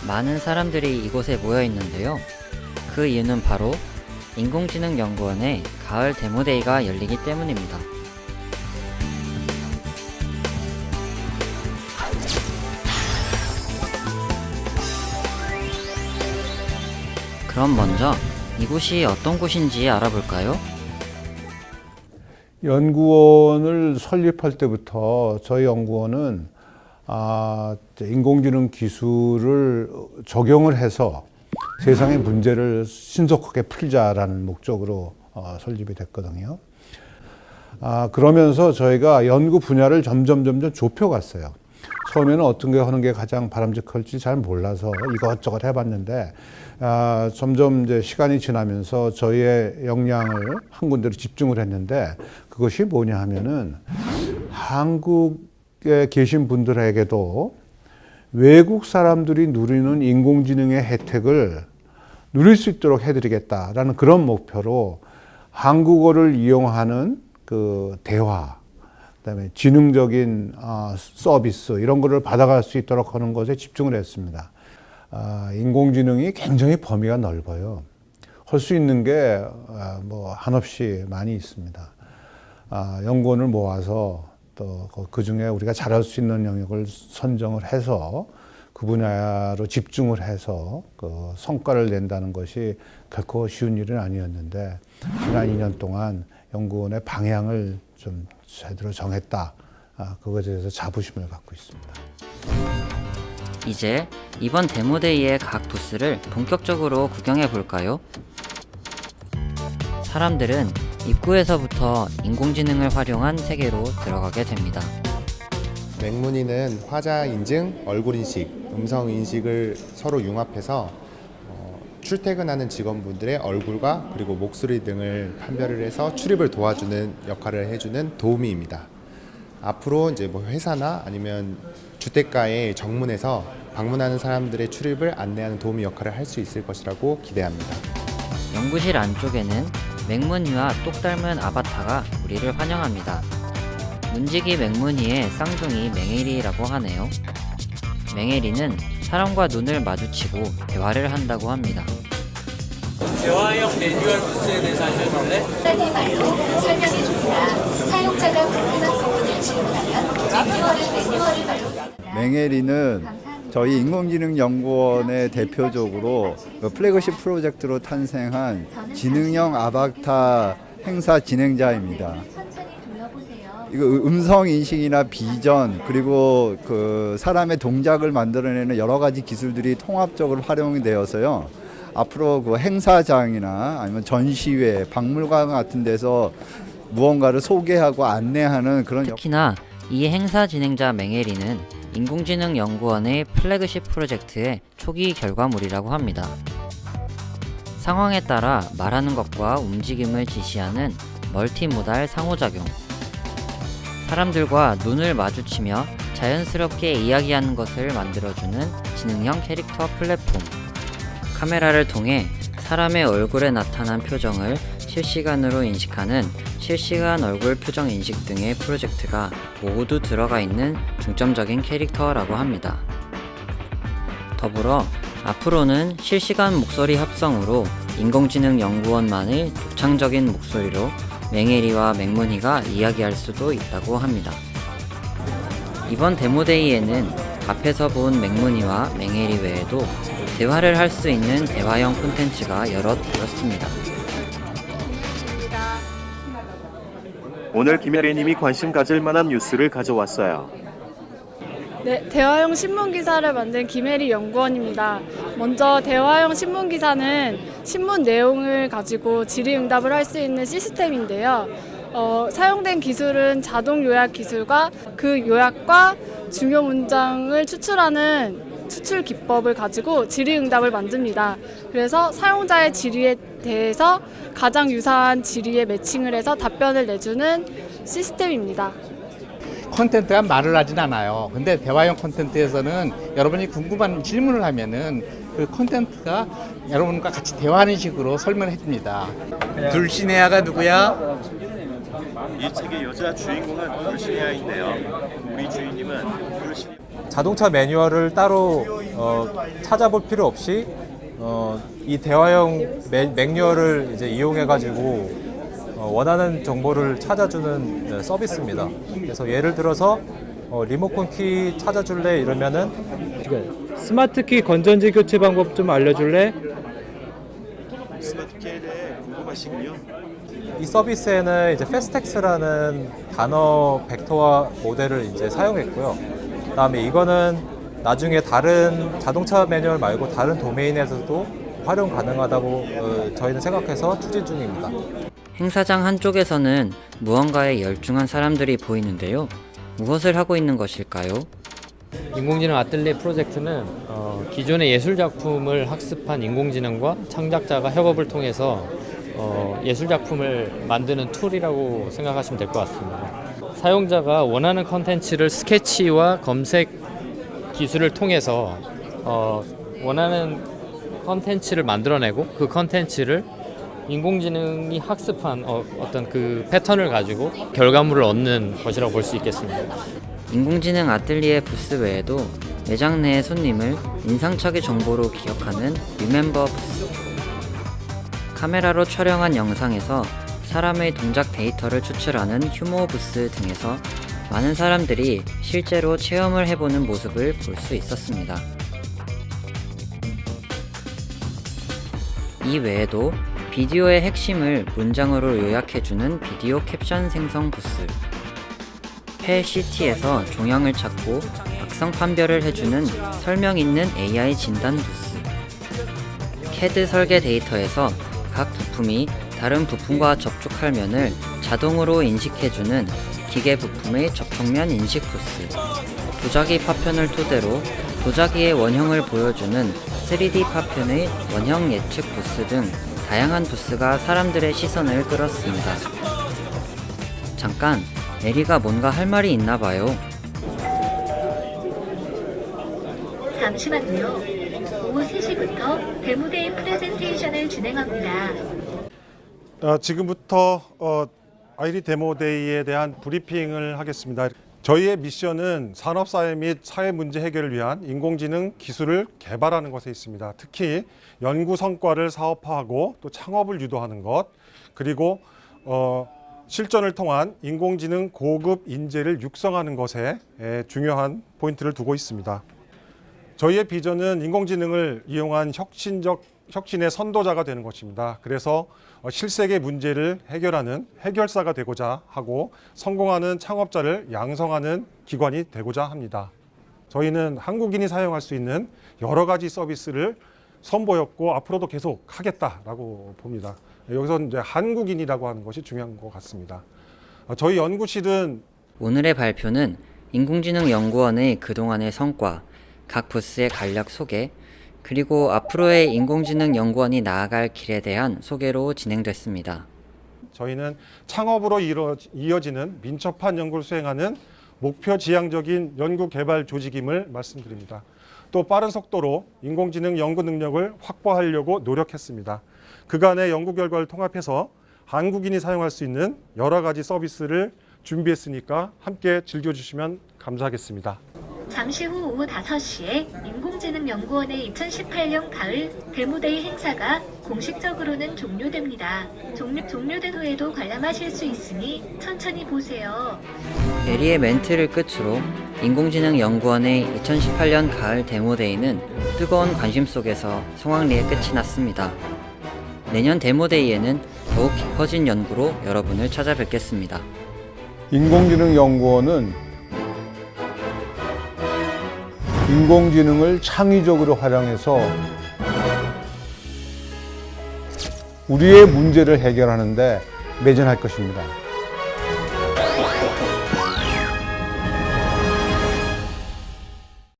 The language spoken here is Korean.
많은 사람들이 이곳에 모여 있는데요. 그 이유는 바로 인공지능연구원의 가을 데모데이가 열리기 때문입니다. 그럼 먼저 이곳이 어떤 곳인지 알아볼까요? 연구원을 설립할 때부터 저희 연구원은 인공지능 기술을 적용을 해서 세상의 문제를 신속하게 풀자라는 목적으로 설립이 됐거든요. 그러면서 저희가 연구 분야를 점점 좁혀갔어요. 처음에는 어떤 게 하는 게 가장 바람직할지 잘 몰라서 이것저것 해봤는데 점점 이제 시간이 지나면서 저희의 역량을 한 군데로 집중을 했는데 그것이 뭐냐 하면은 한국에 계신 분들에게도 외국 사람들이 누리는 인공지능의 혜택을 누릴 수 있도록 해드리겠다라는 그런 목표로 한국어를 이용하는 그 대화, 그다음에 지능적인 서비스 이런 거를 받아갈 수 있도록 하는 것에 집중을 했습니다. 인공지능이 굉장히 범위가 넓어요. 할 수 있는 게 뭐 한없이 많이 있습니다. 연구원을 모아서 또 그 중에 우리가 잘할 수 있는 영역을 선정을 해서 그 분야로 집중을 해서 그 성과를 낸다는 것이 결코 쉬운 일은 아니었는데 지난 2년 동안 연구원의 방향을 좀 제대로 정했다. 그것에 대해서 자부심을 갖고 있습니다. 이제 이번 데모데이의 각 부스를 본격적으로 구경해 볼까요? 사람들은 입구에서부터 인공지능을 활용한 세계로 들어가게 됩니다. 맥문이는 화자 인증, 얼굴 인식, 음성 인식을 서로 융합해서 출퇴근하는 직원분들의 얼굴과 그리고 목소리 등을 판별을 해서 출입을 도와주는 역할을 해주는 도우미입니다. 앞으로 이제 뭐 회사나 아니면 주택가의 정문에서 방문하는 사람들의 출입을 안내하는 도우미 역할을 할 수 있을 것이라고 기대합니다. 연구실 안쪽에는 맥문이와 똑 닮은 아바타가 우리를 환영합니다. 문지기 맥문이의 쌍둥이 맹혜리라고 하네요. 맹혜리는 사람과 눈을 마주치고 대화를 한다고 합니다. 대화형 매뉴얼 부스에 대해서 알려줄래? 간단히 말로 설명해 줍니다. 사용자가 궁금한 부분을 질문하면 매뉴얼을 발로 맹혜리는 저희 인공지능연구원의 대표적으로 플래그십 프로젝트로 탄생한 지능형 아바타 행사 진행자입니다. 이거 음성 인식이나 비전 그리고 그 사람의 동작을 만들어내는 여러 가지 기술들이 통합적으로 활용이 되어서요. 앞으로 그 행사장이나 아니면 전시회, 박물관 같은 데서 무언가를 소개하고 안내하는 그런 특히나 이 행사 진행자 맹혜리는 인공지능연구원의 플래그십 프로젝트의 초기 결과물이라고 합니다. 상황에 따라 말하는 것과 움직임을 지시하는 멀티모달 상호작용, 사람들과 눈을 마주치며 자연스럽게 이야기하는 것을 만들어주는 지능형 캐릭터 플랫폼, 카메라를 통해 사람의 얼굴에 나타난 표정을 실시간으로 인식하는 실시간 얼굴 표정 인식 등의 프로젝트가 모두 들어가 있는 중점적인 캐릭터라고 합니다. 더불어 앞으로는 실시간 목소리 합성으로 인공지능 연구원만의 독창적인 목소리로 맹혜리와 맥문희가 이야기할 수도 있다고 합니다. 이번 데모데이에는 앞에서 본 맥문희와 맹혜리 외에도 대화를 할 수 있는 대화형 콘텐츠가 여럿 보였습니다. 오늘 김혜리님이 관심 가질 만한 뉴스를 가져왔어요. 네, 대화형 신문기사를 만든 김혜리 연구원입니다. 먼저 대화형 신문기사는 신문 내용을 가지고 질의응답을 할 수 있는 시스템인데요. 사용된 기술은 자동 요약 기술과 그 요약과 중요 문장을 추출하는 추출 기법을 가지고 질의응답을 만듭니다. 그래서 사용자의 질의에 대해서 가장 유사한 질의에 매칭을 해서 답변을 내주는 시스템입니다. 콘텐츠가 말을 하진 않아요. 근데 대화형 콘텐츠에서는 여러분이 궁금한 질문을 하면은 그 콘텐츠가 여러분과 같이 대화하는 식으로 설명을 해줍니다. 둘시네아가 누구야? 이 책의 여자 주인공은 불신이아인데요. 우리 주인님은 불신. 자동차 매뉴얼을 따로 찾아볼 필요 없이 이 대화형 매뉴얼을 이제 이용해 가지고 원하는 정보를 찾아주는 서비스입니다. 그래서 예를 들어서 리모컨 키 찾아줄래 이러면은 스마트 키 건전지 교체 방법 좀 알려줄래? 스마트 키에 대해 궁금하시군요. 이 서비스에는 이제 패스텍스라는 단어 벡터화 모델을 이제 사용했고요. 그다음에 이거는 나중에 다른 자동차 매뉴얼 말고 다른 도메인에서도 활용 가능하다고 저희는 생각해서 추진 중입니다. 행사장 한쪽에서는 무언가에 열중한 사람들이 보이는데요. 무엇을 하고 있는 것일까요? 인공지능 아틀리에 프로젝트는 기존의 예술 작품을 학습한 인공지능과 창작자가 협업을 통해서 예술 작품을 만드는 툴이라고 생각하시면 될 것 같습니다. 사용자가 원하는 컨텐츠를 스케치와 검색 기술을 통해서 원하는 컨텐츠를 만들어내고 그 컨텐츠를 인공지능이 학습한 어떤 그 패턴을 가지고 결과물을 얻는 것이라고 볼 수 있겠습니다. 인공지능 아틀리에 부스 외에도 매장 내 손님을 인상착의 정보로 기억하는 리멤버 부스, 카메라로 촬영한 영상에서 사람의 동작 데이터를 추출하는 휴모 부스 등에서 많은 사람들이 실제로 체험을 해보는 모습을 볼 수 있었습니다. 이 외에도 비디오의 핵심을 문장으로 요약해주는 비디오 캡션 생성 부스, 펠시티에서 종양을 찾고 악성 판별을 해주는 설명 있는 AI 진단 부스, CAD 설계 데이터에서 각 부품이 다른 부품과 접촉할 면을 자동으로 인식해주는 기계 부품의 접촉면 인식 부스, 도자기 파편을 토대로 도자기의 원형을 보여주는 3D 파편의 원형 예측 부스 등 다양한 부스가 사람들의 시선을 끌었습니다. 잠깐, 에리가 뭔가 할 말이 있나 봐요. 잠시만요. 오후 3시부터 데모데이 프레젠테이션을 진행합니다. 지금부터 아이리 데모데이에 대한 브리핑을 하겠습니다. 저희의 미션은 산업사회 및 사회 문제 해결을 위한 인공지능 기술을 개발하는 것에 있습니다. 특히 연구 성과를 사업화하고 또 창업을 유도하는 것, 그리고 실전을 통한 인공지능 고급 인재를 육성하는 것에 중요한 포인트를 두고 있습니다. 저희의 비전은 인공지능을 이용한 혁신의 선도자가 되는 것입니다. 그래서 실세계 문제를 해결하는 해결사가 되고자 하고 성공하는 창업자를 양성하는 기관이 되고자 합니다. 저희는 한국인이 사용할 수 있는 여러 가지 서비스를 선보였고 앞으로도 계속 하겠다라고 봅니다. 여기서 이제 한국인이라고 하는 것이 중요한 것 같습니다. 저희 연구실은 오늘의 발표는 인공지능 연구원의 그동안의 성과, 각 부스의 간략 소개, 그리고 앞으로의 인공지능 연구원이 나아갈 길에 대한 소개로 진행됐습니다. 저희는 창업으로 이어지는 민첩한 연구를 수행하는 목표 지향적인 연구 개발 조직임을 말씀드립니다. 또 빠른 속도로 인공지능 연구 능력을 확보하려고 노력했습니다. 그간의 연구 결과를 통합해서 한국인이 사용할 수 있는 여러 가지 서비스를 준비했으니까 함께 즐겨주시면 감사하겠습니다. 잠시 후 오후 5시에 인공지능연구원의 2018년 가을 데모데이 행사가 공식적으로는 종료됩니다. 종료된 후에도 관람하실 수 있으니 천천히 보세요. 에리의 멘트를 끝으로 인공지능 연구원의 2018년 가을 데모데이는 뜨거운 관심 속에서 성황리에 끝이 났습니다. 내년 데모데이에는 더욱 깊어진 연구로 여러분을 찾아뵙겠습니다. 인공지능 연구원은 인공지능을 창의적으로 활용해서 우리의 문제를 해결하는 데 매진할 것입니다.